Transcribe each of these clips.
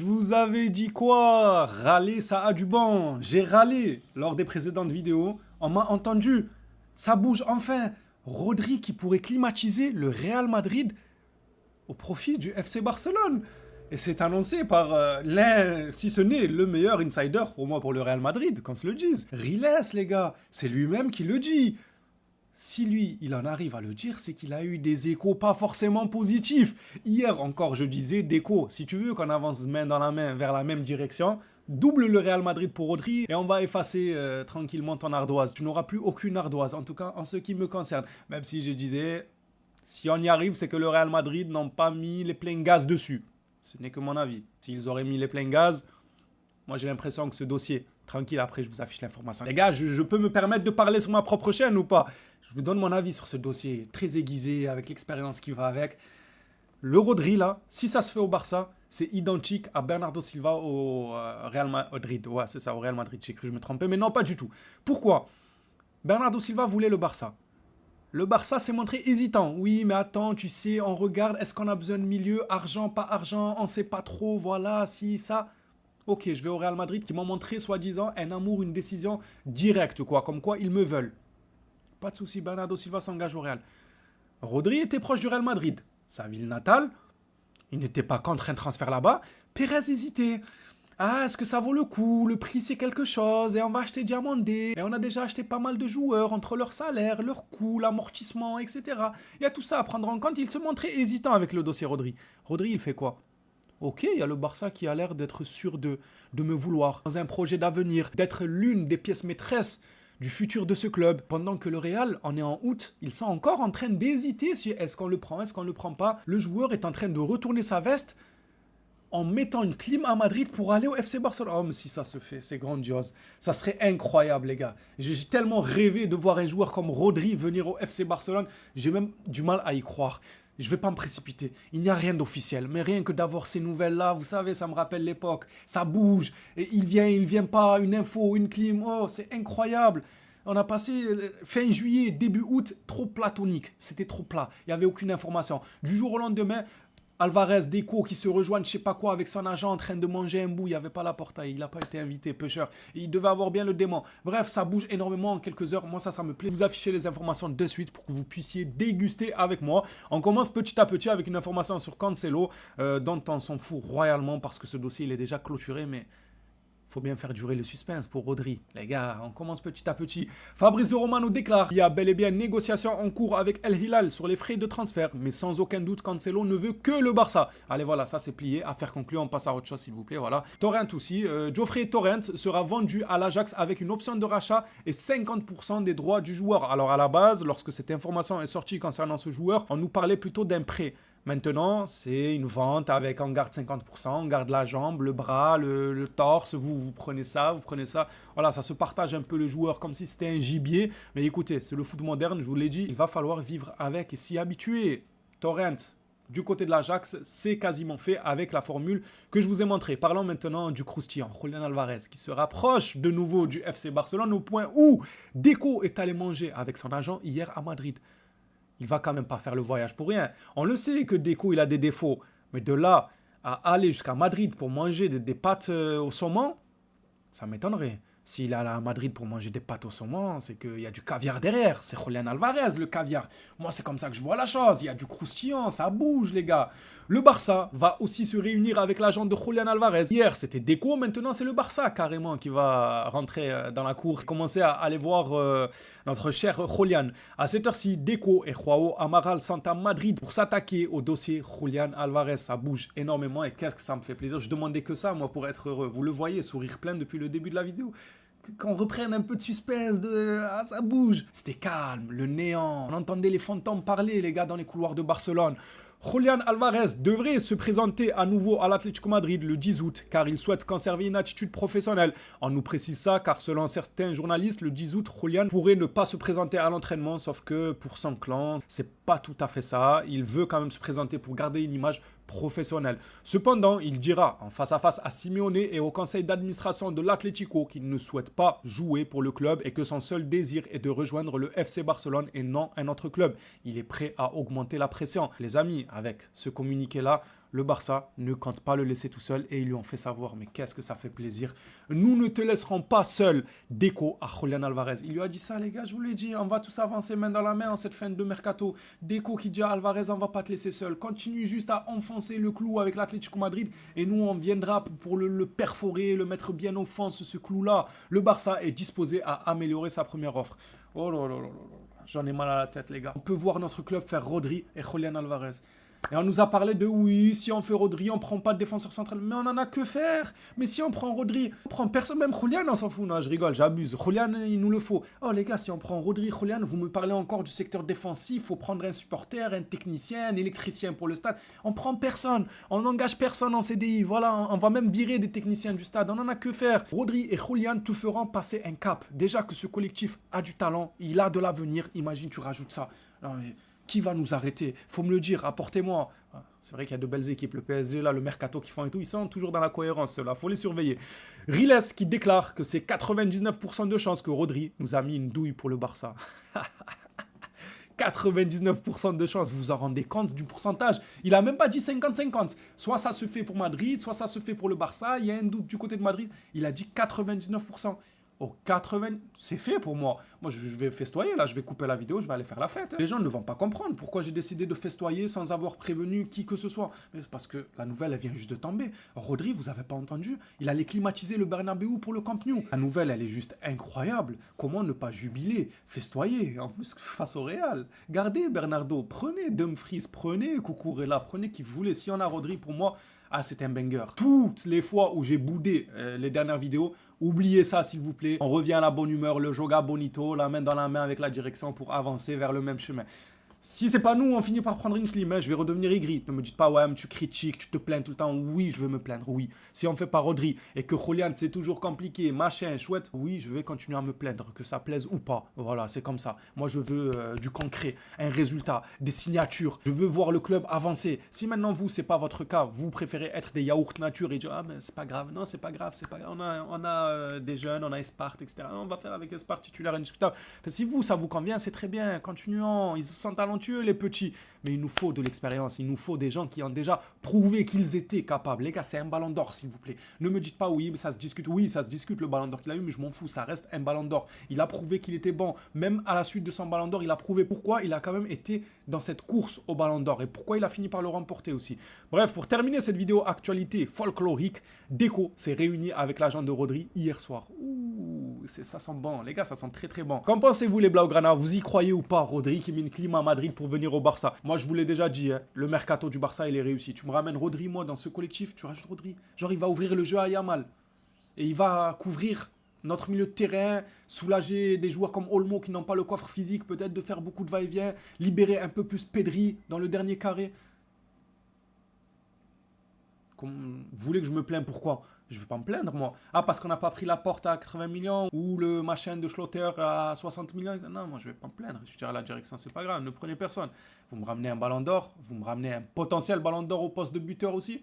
Je vous avais dit quoi? Râler, ça a du bon. J'ai râlé lors des précédentes vidéos. On m'a entendu. Ça bouge enfin. Rodri qui pourrait climatiser le Real Madrid au profit du FC Barcelone. Et c'est annoncé par l'un, si ce n'est le meilleur insider pour moi pour le Real Madrid, qu'on se le dise. Riles, les gars, c'est lui-même qui le dit. Si lui, il en arrive à le dire, c'est qu'il a eu des échos pas forcément positifs. Hier encore, je disais d'échos. Si tu veux qu'on avance main dans la main vers la même direction, double le Real Madrid pour Rodri et on va effacer tranquillement ton ardoise. Tu n'auras plus aucune ardoise, en tout cas en ce qui me concerne. Même si je disais, si on y arrive, c'est que le Real Madrid n'ont pas mis les pleins gaz dessus. Ce n'est que mon avis. S'ils auraient mis les pleins gaz, moi j'ai l'impression que ce dossier, tranquille, après je vous affiche l'information. Les gars, je peux me permettre de parler sur ma propre chaîne ou pas? Je vous donne mon avis sur ce dossier très aiguisé, avec l'expérience qui va avec. Le Rodri, là, si ça se fait au Barça, c'est identique à Bernardo Silva au Real Madrid. Ouais, c'est ça, au Real Madrid. J'ai cru que je me trompais, mais non, pas du tout. Pourquoi? Bernardo Silva voulait le Barça. Le Barça s'est montré hésitant. Oui, mais attends, tu sais, on regarde, est-ce qu'on a besoin de milieu, argent, pas argent, on sait pas trop, voilà, si, ça. Ok, je vais au Real Madrid qui m'ont montré, soi-disant, un amour, une décision directe, quoi, comme quoi ils me veulent. Pas de souci, Bernardo Silva s'engage au Real. Rodri était proche du Real Madrid, sa ville natale. Il n'était pas contre un transfert là-bas. Pérez hésitait. Ah, est-ce que ça vaut le coup? Le prix, c'est quelque chose. Et on va acheter Diamandé. Et on a déjà acheté pas mal de joueurs entre leur salaire, leur coût, l'amortissement, etc. Il y a tout ça à prendre en compte. Il se montrait hésitant avec le dossier Rodri. Rodri, il fait quoi? Ok, il y a le Barça qui a l'air d'être sûr de me vouloir. Dans un projet d'avenir, d'être l'une des pièces maîtresses du futur de ce club. Pendant que le Real, on est en août, ils sont encore en train d'hésiter sur est-ce qu'on le prend, est-ce qu'on le prend pas. Le joueur est en train de retourner sa veste en mettant une clim à Madrid pour aller au FC Barcelone. Oh, mais si ça se fait, c'est grandiose. Ça serait incroyable, les gars. J'ai tellement rêvé de voir un joueur comme Rodri venir au FC Barcelone. J'ai même du mal à y croire. Je ne vais pas me précipiter. Il n'y a rien d'officiel. Mais rien que d'avoir ces nouvelles-là, vous savez, ça me rappelle l'époque. Ça bouge. Et il vient pas, une info, une clim. Oh, c'est incroyable. On a passé fin juillet, début août, trop platonique. C'était trop plat. Il n'y avait aucune information. Du jour au lendemain, Alvarez, Deco qui se rejoignent, je sais pas quoi, avec son agent en train de manger un bout. Il n'y avait pas la portail, il n'a pas été invité, pêcheur. Il devait avoir bien le démon. Bref, ça bouge énormément en quelques heures. Moi, ça me plaît. Vous affichez les informations de suite pour que vous puissiez déguster avec moi. On commence petit à petit avec une information sur Cancelo, dont on s'en fout royalement parce que ce dossier, il est déjà clôturé, mais faut bien faire durer le suspense pour Rodri. Les gars, on commence petit à petit. Fabrizio Romano déclare qu'il y a bel et bien une négociation en cours avec El Hilal sur les frais de transfert, mais sans aucun doute, Cancelo ne veut que le Barça. Allez, voilà, ça c'est plié. Affaire conclue, on passe à autre chose, s'il vous plaît. Voilà. Torrent aussi. Geoffrey Torrent sera vendu à l'Ajax avec une option de rachat et 50% des droits du joueur. Alors, à la base, lorsque cette information est sortie concernant ce joueur, on nous parlait plutôt d'un prêt. Maintenant, c'est une vente avec on garde 50%, on garde la jambe, le bras, le torse, vous prenez ça, vous prenez ça. Voilà, ça se partage un peu le joueur comme si c'était un gibier. Mais écoutez, c'est le foot moderne, je vous l'ai dit, il va falloir vivre avec et s'y habituer. Torrent, du côté de l'Ajax, c'est quasiment fait avec la formule que je vous ai montrée. Parlons maintenant du croustillant, Julián Alvarez, qui se rapproche de nouveau du FC Barcelone au point où Deco est allé manger avec son agent hier à Madrid. Il va quand même pas faire le voyage pour rien. On le sait que Deco, il a des défauts. Mais de là à aller jusqu'à Madrid pour manger des pâtes au saumon, ça m'étonnerait. S'il est allé à Madrid pour manger des pâtes au saumon, c'est qu'il y a du caviar derrière. C'est Julián Alvarez, le caviar. Moi, c'est comme ça que je vois la chose. Il y a du croustillant, ça bouge, les gars. Le Barça va aussi se réunir avec l'agent de Julián Alvarez. Hier, c'était Deco, maintenant c'est le Barça carrément qui va rentrer dans la cour et commencer à aller voir notre cher Julián. À cette heure-ci, Deco et Joao Amaral sont à Madrid pour s'attaquer au dossier Julián Alvarez. Ça bouge énormément et qu'est-ce que ça me fait plaisir. Je demandais que ça, moi, pour être heureux. Vous le voyez, sourire plein depuis le début de la vidéo. Qu'on reprenne un peu de suspense, ah, ça bouge. C'était calme, le néant. On entendait les fantômes parler, les gars, dans les couloirs de Barcelone. Julián Alvarez devrait se présenter à nouveau à l'Atlético Madrid le 10 août car il souhaite conserver une attitude professionnelle. On nous précise ça car selon certains journalistes, le 10 août, Julián pourrait ne pas se présenter à l'entraînement sauf que pour son clan, c'est pas tout à fait ça. Il veut quand même se présenter pour garder une image professionnelle. Cependant, il dira en face à face à Simeone et au conseil d'administration de l'Atlético qu'il ne souhaite pas jouer pour le club et que son seul désir est de rejoindre le FC Barcelone et non un autre club. Il est prêt à augmenter la pression. Les amis, avec ce communiqué-là, Le Barça ne compte pas le laisser tout seul et ils lui ont fait savoir, mais qu'est-ce que ça fait plaisir. Nous ne te laisserons pas seul. Deco à Julián Alvarez. Il lui a dit ça, les gars, je vous l'ai dit, on va tous avancer main dans la main en cette fin de mercato. Deco qui dit à Alvarez, on va pas te laisser seul. Continue juste à enfoncer le clou avec l'Atlético Madrid et nous, on viendra pour le perforer, le mettre bien au fond, ce clou-là. Le Barça est disposé à améliorer sa première offre. Oh là là là là là. J'en ai mal à la tête, les gars. On peut voir notre club faire Rodri et Julián Alvarez. Et on nous a parlé de oui, si on fait Rodri, on prend pas de défenseur central. Mais on en a que faire. Mais si on prend Rodri, on prend personne, même Julián, on s'en fout. Non, je rigole, j'abuse. Julián, il nous le faut. Oh les gars, si on prend Rodri, Julián, vous me parlez encore du secteur défensif. Il faut prendre un supporter, un technicien, un électricien pour le stade. On prend personne. On n'engage personne en CDI. Voilà, on va même virer des techniciens du stade. On en a que faire. Rodri et Julián te feront passer un cap. Déjà que ce collectif a du talent, il a de l'avenir. Imagine, tu rajoutes ça. Non mais... Qui va nous arrêter? Faut me le dire, apportez-moi. C'est vrai qu'il y a de belles équipes. Le PSG, là, le Mercato qui font et tout, ils sont toujours dans la cohérence, ceux-là. Faut les surveiller. Riles qui déclare que c'est 99% de chances que Rodri nous a mis une douille pour le Barça. 99% de chances, vous vous en rendez compte du pourcentage? Il a même pas dit 50-50. Soit ça se fait pour Madrid, soit ça se fait pour le Barça. Il y a un doute du côté de Madrid. Il a dit 99%. Au 80, c'est fait pour moi. Moi, je vais festoyer, là, je vais couper la vidéo, je vais aller faire la fête. Les gens ne vont pas comprendre pourquoi j'ai décidé de festoyer sans avoir prévenu qui que ce soit. Mais parce que la nouvelle, elle vient juste de tomber. Rodri, vous avez pas entendu? Il allait climatiser le Bernabéu pour le Camp Nou. La nouvelle, elle est juste incroyable. Comment ne pas jubiler, festoyer, en plus face au Real. Gardez Bernardo, prenez Dumfries, prenez Cucurella, prenez qui vous voulez. Si on a Rodri, pour moi, ah, c'est un banger. Toutes les fois où j'ai boudé les dernières vidéos, oubliez ça s'il vous plaît. On revient à la bonne humeur, le joga bonito, la main dans la main avec la direction pour avancer vers le même chemin. Si c'est pas nous, on finit par prendre une clim, je vais redevenir aigri. Ne me dites pas, ouais, mais tu critiques, tu te plains tout le temps. Oui, je vais me plaindre, oui. Si on fait pas Rodri et que Julián, c'est toujours compliqué, machin, chouette, oui, je vais continuer à me plaindre, que ça plaise ou pas. Voilà, c'est comme ça. Moi, je veux du concret, un résultat, des signatures. Je veux voir le club avancer. Si maintenant, vous, c'est pas votre cas, vous préférez être des yaourts nature et dire, ah, mais c'est pas grave. Non, c'est pas grave, c'est pas grave. On a des jeunes, on a Espart, etc. On va faire avec Espart titulaire indiscutable. Enfin, si vous, ça vous convient, c'est très bien. Continuons. Ils sont talentueux, les petits. Mais il nous faut de l'expérience. Il nous faut des gens qui ont déjà prouvé qu'ils étaient capables. Les gars, c'est un ballon d'or, s'il vous plaît. Ne me dites pas, oui, mais ça se discute. Oui, ça se discute le ballon d'or qu'il a eu, mais je m'en fous. Ça reste un ballon d'or. Il a prouvé qu'il était bon. Même à la suite de son ballon d'or, il a prouvé pourquoi il a quand même été dans cette course au ballon d'or et pourquoi il a fini par le remporter aussi. Bref, pour terminer cette vidéo actualité folklorique, Deco s'est réuni avec l'agent de Rodri hier soir. Ouh, ça sent bon. Les gars, ça sent très très bon. Qu'en pensez-vous les Blaugrana? Vous y croyez ou pas? Rodri qui met une clim à Madrid pour venir au Barça. Moi, je vous l'ai déjà dit, hein, le mercato du Barça, il est réussi. Tu me ramènes Rodri, moi, dans ce collectif, tu rajoutes Rodri. Genre, il va ouvrir le jeu à Yamal. Et il va couvrir notre milieu de terrain, soulager des joueurs comme Olmo qui n'ont pas le coffre physique, peut-être de faire beaucoup de va-et-vient, libérer un peu plus Pedri dans le dernier carré. Vous voulez que je me plaigne, pourquoi? Je ne vais pas me plaindre, moi. Ah, parce qu'on n'a pas pris la porte à 80 millions ou le machin de Schlotter à 60 millions. Non, moi, je ne vais pas me plaindre. Je dirais à la direction, c'est pas grave, ne prenez personne. Vous me ramenez un ballon d'or, vous me ramenez un potentiel ballon d'or au poste de buteur aussi.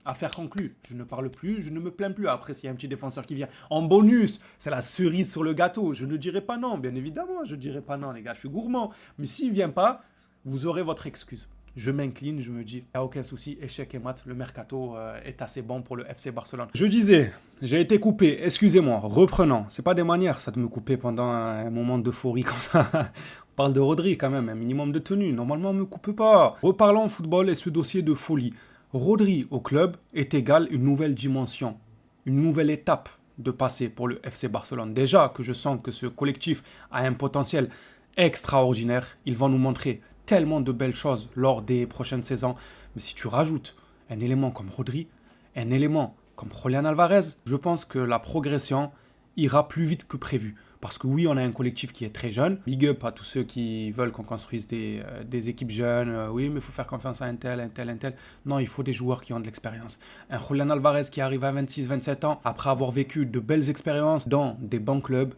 Affaire conclue. Je ne parle plus, je ne me plains plus. Après, s'il y a un petit défenseur qui vient en bonus, c'est la cerise sur le gâteau. Je ne dirai pas non, bien évidemment. Je ne dirai pas non, les gars. Je suis gourmand. Mais s'il ne vient pas, vous aurez votre excuse. Je m'incline, je me dis, il n'y a aucun souci, échec et mat, le mercato est assez bon pour le FC Barcelone. Je disais, j'ai été coupé, excusez-moi, reprenons. C'est pas des manières, ça de me couper pendant un moment d'euphorie comme ça. On parle de Rodri quand même, un minimum de tenue. Normalement, on ne me coupe pas. Reparlons football et ce dossier de folie. Rodri au club est égal une nouvelle dimension, une nouvelle étape de passer pour le FC Barcelone. Déjà que je sens que ce collectif a un potentiel extraordinaire, ils vont nous montrer tellement de belles choses lors des prochaines saisons. Mais si tu rajoutes un élément comme Rodri, un élément comme Julián Alvarez, je pense que la progression ira plus vite que prévu. Parce que oui, on a un collectif qui est très jeune. Big up à tous ceux qui veulent qu'on construise des équipes jeunes. Oui, mais il faut faire confiance à un tel, un tel, un tel. Non, il faut des joueurs qui ont de l'expérience. Un Julián Alvarez qui arrive à 26-27 ans, après avoir vécu de belles expériences dans des bons clubs,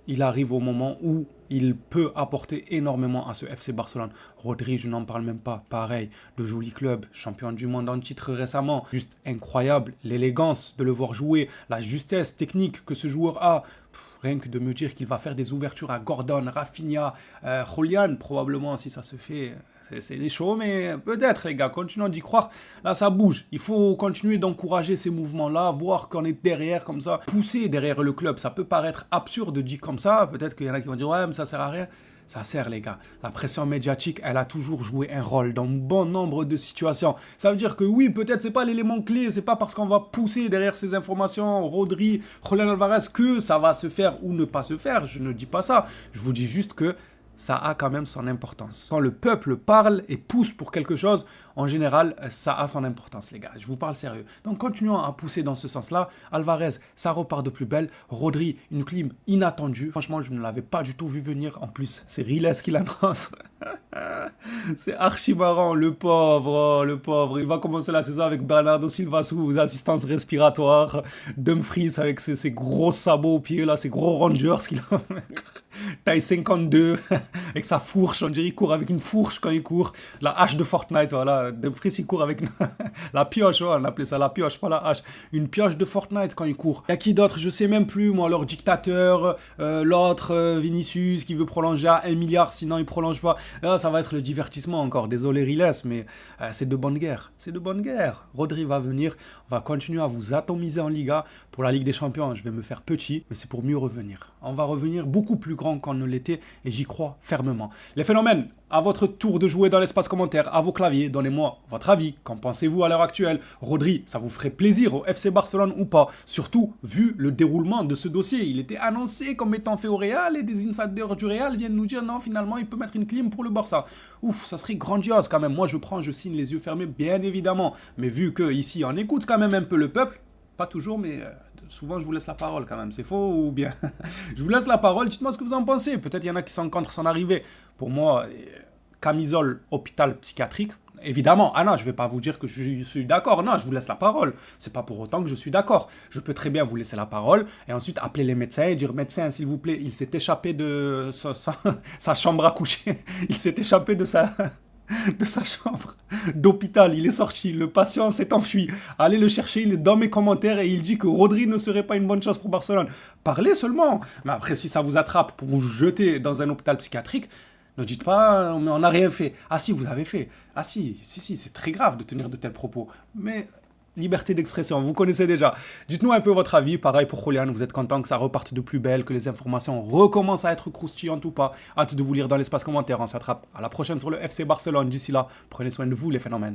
il arrive au moment où il peut apporter énormément à ce FC Barcelone. Rodri, je n'en parle même pas. Pareil, de jolis clubs, champion du monde en titre récemment. Juste incroyable, l'élégance de le voir jouer, la justesse technique que ce joueur a. Rien que de me dire qu'il va faire des ouvertures à Gordon, Rafinha, Julián, probablement, si ça se fait, C'est chaud, mais peut-être, les gars, continuons d'y croire. Là, ça bouge. Il faut continuer d'encourager ces mouvements-là, voir qu'on est derrière, comme ça, pousser derrière le club. Ça peut paraître absurde dit comme ça. Peut-être qu'il y en a qui vont dire, ouais, mais ça sert à rien. Ça sert, les gars. La pression médiatique, elle a toujours joué un rôle dans bon nombre de situations. Ça veut dire que oui, peut-être c'est pas l'élément clé, c'est pas parce qu'on va pousser derrière ces informations, Rodri, Julián Alvarez, que ça va se faire ou ne pas se faire. Je ne dis pas ça. Je vous dis juste que ça a quand même son importance. Quand le peuple parle et pousse pour quelque chose, en général, ça a son importance, les gars. Je vous parle sérieux. Donc, continuons à pousser dans ce sens-là. Alvarez, ça repart de plus belle. Rodri, une clim inattendue. Franchement, je ne l'avais pas du tout vu venir. En plus, c'est Riles qui l'annonce. C'est archi marrant, le pauvre, oh, le pauvre. Il va commencer la saison avec Bernardo Silva sous assistance respiratoire. Dumfries avec ses gros sabots aux pieds, là, ses gros Rangers qu'il a. Taille 52, avec sa fourche, on dirait qu'il court avec une fourche quand il court. La hache de Fortnite, voilà. Dumfries, il court avec la pioche, ouais, on appelait ça la pioche, pas la hache. Une pioche de Fortnite quand il court. Il y a qui d'autre? Je sais même plus, moi, leur dictateur, l'autre, Vinicius, qui veut prolonger à 1 milliard, sinon il prolonge pas. Là, ça va être le divertissement encore. Désolé, Riles, mais c'est de bonne guerre. C'est de bonne guerre. Rodri va venir, on va continuer à vous atomiser en Liga. Pour la Ligue des Champions, je vais me faire petit, mais c'est pour mieux revenir. On va revenir beaucoup plus grand qu'on ne l'était et j'y crois fermement. Les phénomènes, à votre tour de jouer dans l'espace commentaire, à vos claviers, donnez-moi votre avis. Qu'en pensez-vous à l'heure actuelle? Rodri, ça vous ferait plaisir au FC Barcelone ou pas? Surtout, vu le déroulement de ce dossier. Il était annoncé comme étant fait au Real et des insiders du Real viennent nous dire non, finalement, il peut mettre une clim pour le Barça. Ouf, ça serait grandiose quand même. Moi, je prends, je signe les yeux fermés, bien évidemment. Mais vu que ici, on écoute quand même un peu le peuple, pas toujours, mais souvent je vous laisse la parole quand même. C'est faux ou bien? Je vous laisse la parole, dites-moi ce que vous en pensez. Peut-être il y en a qui sont contre son arrivée. Pour moi, camisole, hôpital psychiatrique, évidemment. Ah non, je ne vais pas vous dire que je suis d'accord. Non, je vous laisse la parole. C'est pas pour autant que je suis d'accord. Je peux très bien vous laisser la parole et ensuite appeler les médecins et dire médecin, s'il vous plaît, il s'est échappé de sa chambre à coucher. Il s'est échappé de sa chambre d'hôpital, il est sorti, le patient s'est enfui, allez le chercher, il est dans mes commentaires et il dit que Rodri ne serait pas une bonne chose pour Barcelone. Parlez seulement, mais après si ça vous attrape pour vous jeter dans un hôpital psychiatrique, ne dites pas mais on n'a rien fait. Ah si, vous avez fait. Ah si, c'est très grave de tenir de tels propos, mais liberté d'expression, vous connaissez déjà. Dites-nous un peu votre avis, pareil pour Julián, vous êtes content que ça reparte de plus belle, que les informations recommencent à être croustillantes ou pas? Hâte de vous lire dans l'espace commentaire, on s'attrape à la prochaine sur le FC Barcelone. D'ici là, prenez soin de vous les phénomènes.